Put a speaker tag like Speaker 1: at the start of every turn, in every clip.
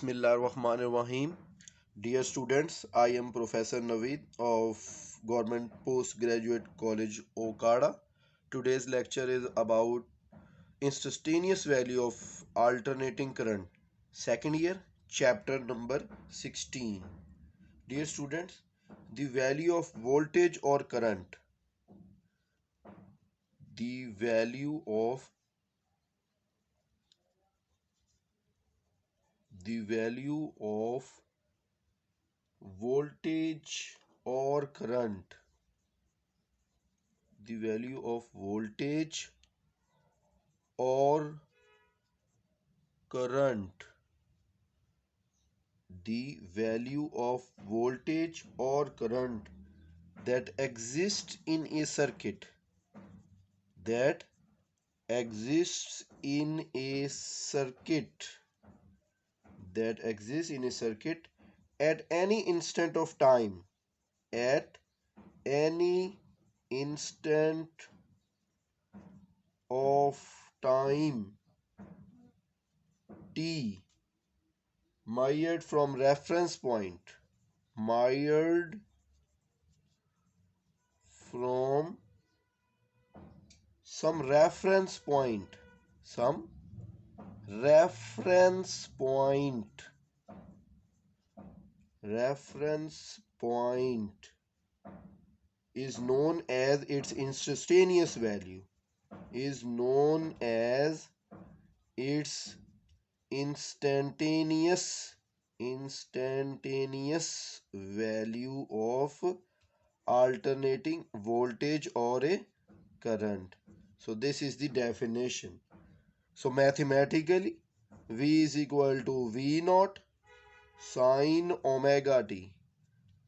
Speaker 1: Bismillahirrahmanirrahim. Dear students, I am Professor Naveed of Government Postgraduate College, Okada. Today's lecture is about instantaneous value of alternating current. Second year, chapter number 16. Dear students, the value of voltage or current. The value of voltage or current. The value of voltage or current. The value of voltage or current that exists in a circuit that exists in a circuit at any instant of time, at any instant of time t, measured from reference point, measured from some reference point, some reference point, reference point is known as its instantaneous value, is known as its instantaneous value of alternating voltage or a current. So this is the definition. So mathematically, V is equal to V naught sine omega t.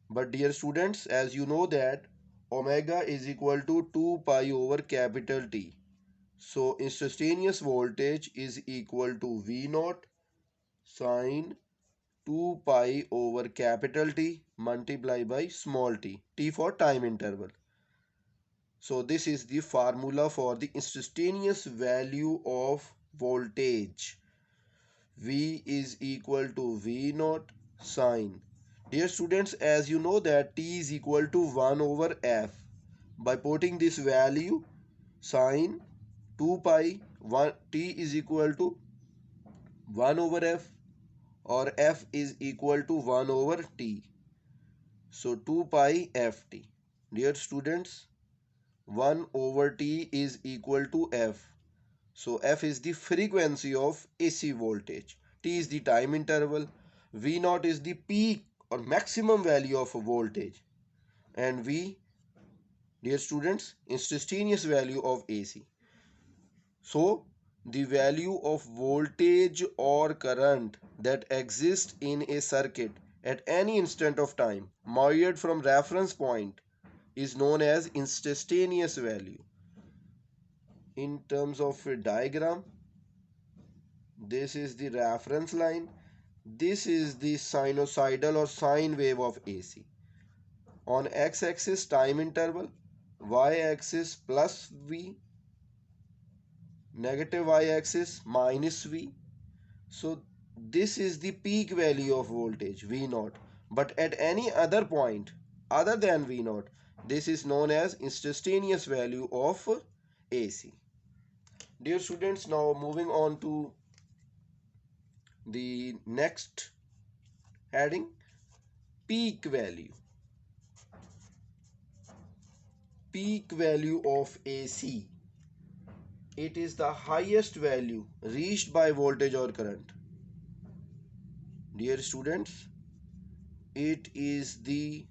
Speaker 1: But dear students, as you know that omega is equal to 2 pi over capital T. So instantaneous voltage is equal to V naught sine 2 pi over capital T multiplied by small t, t for time interval. So this is the formula for the instantaneous value of voltage. V is equal to V naught sine. Dear students, as you know that T is equal to 1 over F. By putting this value sine 2 pi 1, T is equal to 1 over F, or F is equal to 1 over T. So 2 pi Ft. Dear students, 1 over T is equal to F. So F is the frequency of AC voltage. T is the time interval. V naught is the peak or maximum value of voltage. And V, dear students, instantaneous value of AC. So the value of voltage or current that exists in a circuit at any instant of time measured from reference point is known as instantaneous value. In terms of a diagram, this is the reference line, this is the sinusoidal or sine wave of AC. On x-axis time interval, y-axis plus V, negative y-axis minus V. So this is the peak value of voltage V naught, but at any other point other than V naught, this is known as instantaneous value of AC. Dear students, now moving on to the next heading, peak value. Peak value of AC. It is the highest value reached by voltage or current. Dear students, it is the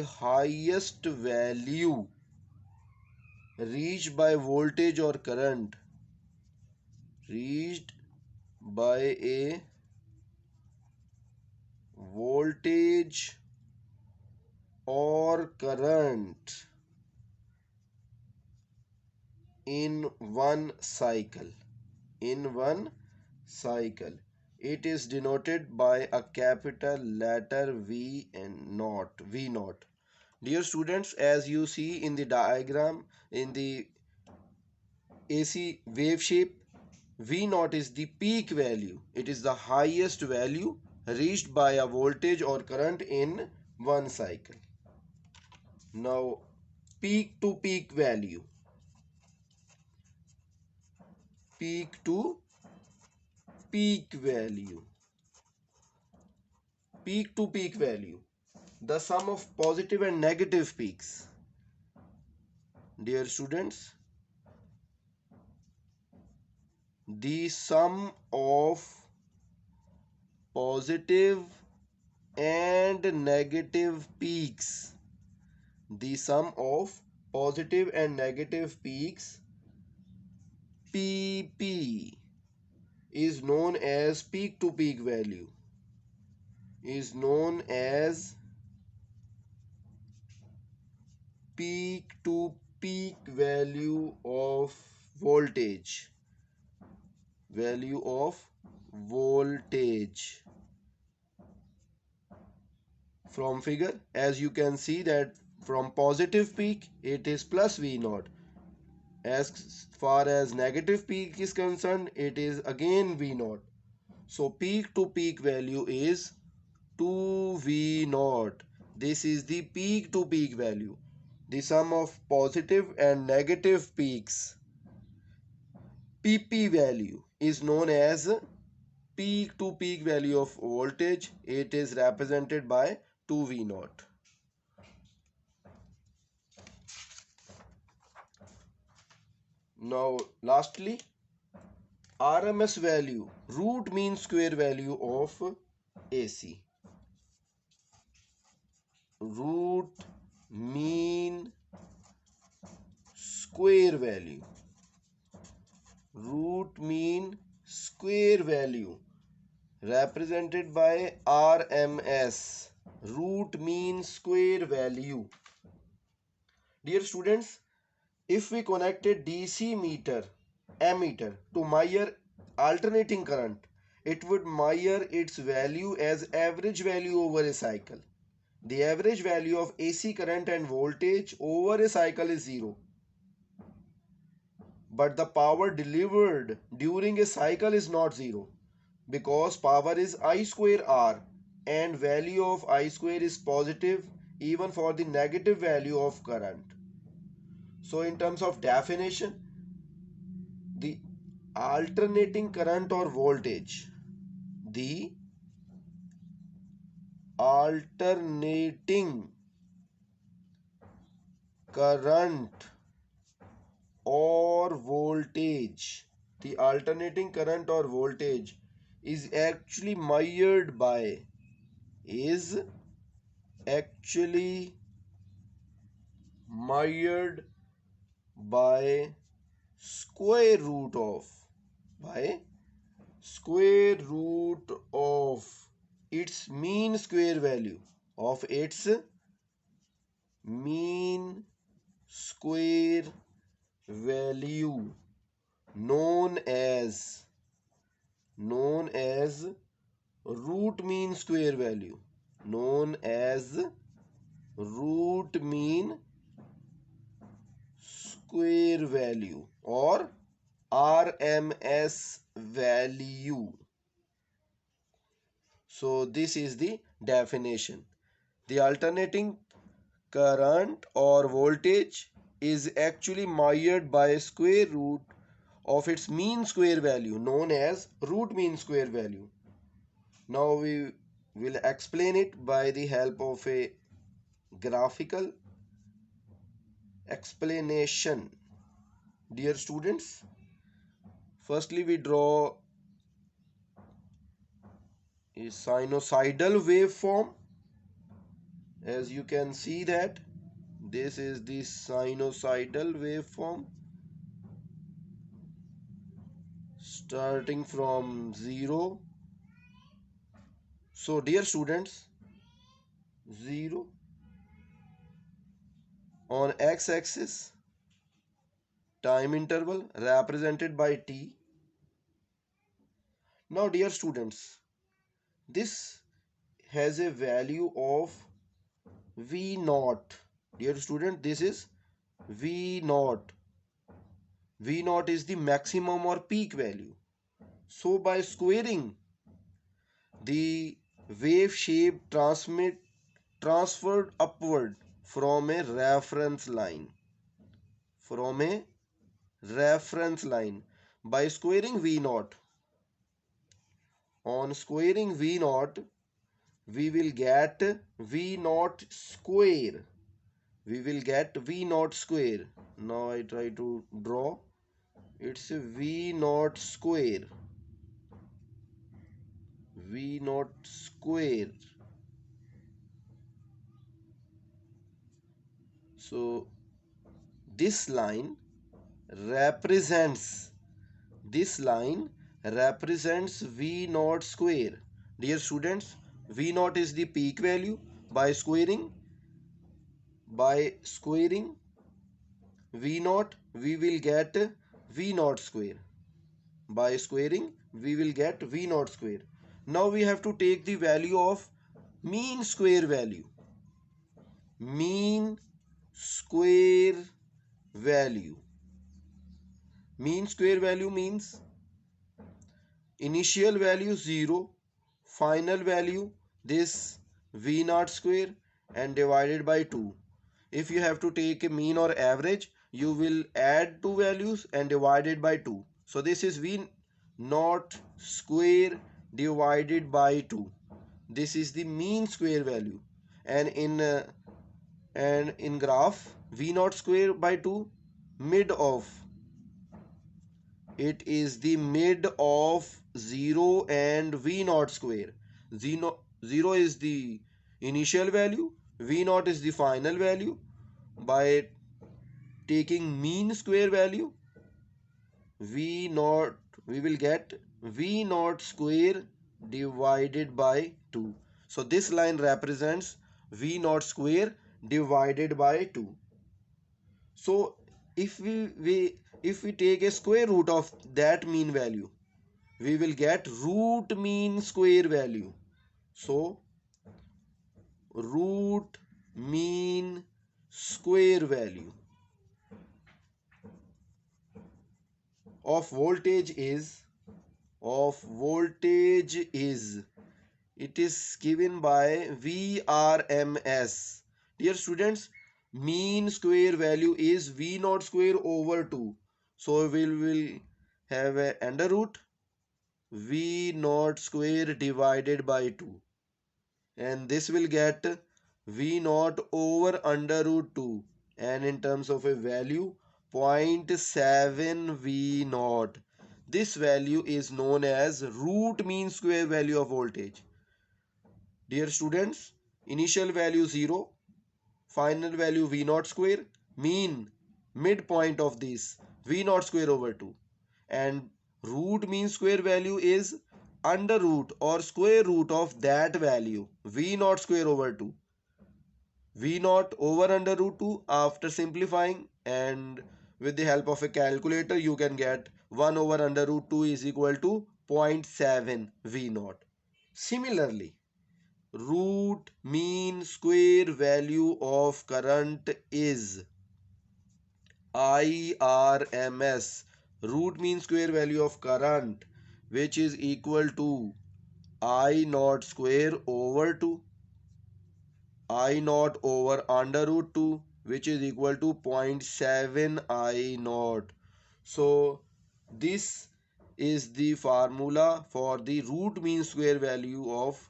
Speaker 1: highest value reached by voltage or current, reached by a voltage or current in one cycle. It is denoted by a capital letter V and naught, V naught. Dear students, as you see in the diagram, in the AC wave shape, V naught is the peak value. It is the highest value reached by a voltage or current in one cycle. Now, peak to peak value. Peak to peak value. Peak to peak value. The sum of positive and negative peaks. Dear students, the sum of positive and negative peaks. The sum of positive and negative peaks, PP, is known as peak to peak value. Is known as peak to peak value of voltage. Value of voltage. From figure, as you can see that from positive peak it is plus V naught. As far as negative peak is concerned, it is again V naught. So peak to peak value is 2V naught. This is the peak to peak value. The sum of positive and negative peaks, PP value, is known as peak to peak value of voltage. It is represented by 2V naught. Now lastly, RMS value, root mean square value of AC. Root mean square value. Root mean square value represented by RMS. Root mean square value. Dear students, if we connect a DC meter, ammeter, to measure alternating current, it would measure its value as average value over a cycle. The average value of AC current and voltage over a cycle is 0. But the power delivered during a cycle is not 0, because power is I square R and value of I square is positive even for the negative value of current. So in terms of definition, the alternating current or voltage, the alternating current or voltage, the alternating current or voltage is actually is actually measured by square root of by square root of its mean square value, of its mean square value, known as root mean square value, known as root mean square value, or RMS value. So this is the definition. The alternating current or voltage is actually measured by square root of its mean square value, known as root mean square value. Now we will explain it by the help of a graphical explanation. Dear students, firstly we draw a sinusoidal waveform. As you can see that this is the sinusoidal waveform starting from 0. So dear students, 0 on x-axis, time interval represented by t. Now dear students, this has a value of V naught. Dear student, this is V naught. V naught is the maximum or peak value. So by squaring the wave shape transferred upward from a reference line from a reference line by squaring v naught. On squaring v naught, we will get v naught square. We will get v naught square. Now I try to draw. It's a v naught square. V naught square. So this line represents this line represents v naught square. Dear students, v naught is the peak value. By squaring v naught, we will get v naught square. By squaring, we will get v naught square. Now we have to take the value of mean square value. Mean square value. Mean square value means initial value 0, final value this v naught square and divided by 2. If you have to take a mean or average, you will add two values and divide it by 2. So this is v naught square divided by 2. This is the mean square value. And in graph v naught square by 2, mid of it is the mid of 0 and v naught square. 0 is the initial value, v naught is the final value. By taking mean square value, v naught, we will get v naught square divided by 2. So this line represents v naught square divided by 2. So if we take a square root of that mean value, we will get root mean square value. So root mean square value of voltage is it is given by VRMS. Dear students, mean square value is V naught square over 2. So we will have a under root V naught square divided by 2. And this will get V naught over under root 2. And in terms of a value, 0.7 V naught. This value is known as root mean square value of voltage. Dear students, initial value 0, final value V naught square, mean midpoint of this V naught square over 2. And root mean square value is under root or square root of that value V naught square over 2. V naught over under root 2 after simplifying, and with the help of a calculator you can get 1 over under root 2 is equal to 0.7 V naught. Similarly, root mean square value of current is IRMS, root mean square value of current, which is equal to I naught square over 2, I naught over under root 2, which is equal to 0.7 I naught. So this is the formula for the root mean square value of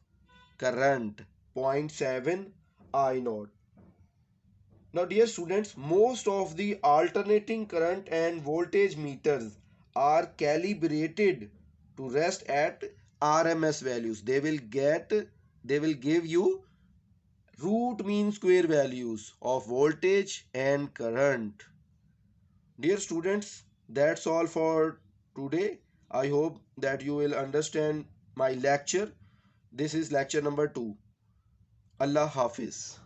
Speaker 1: current, 0.7 I naught. Now dear students, most of the alternating current and voltage meters are calibrated to rest at RMS values. They will give you root mean square values of voltage and current. Dear students, that's all for today. I hope that you will understand my lecture. This is lecture number 2. Allah Hafiz.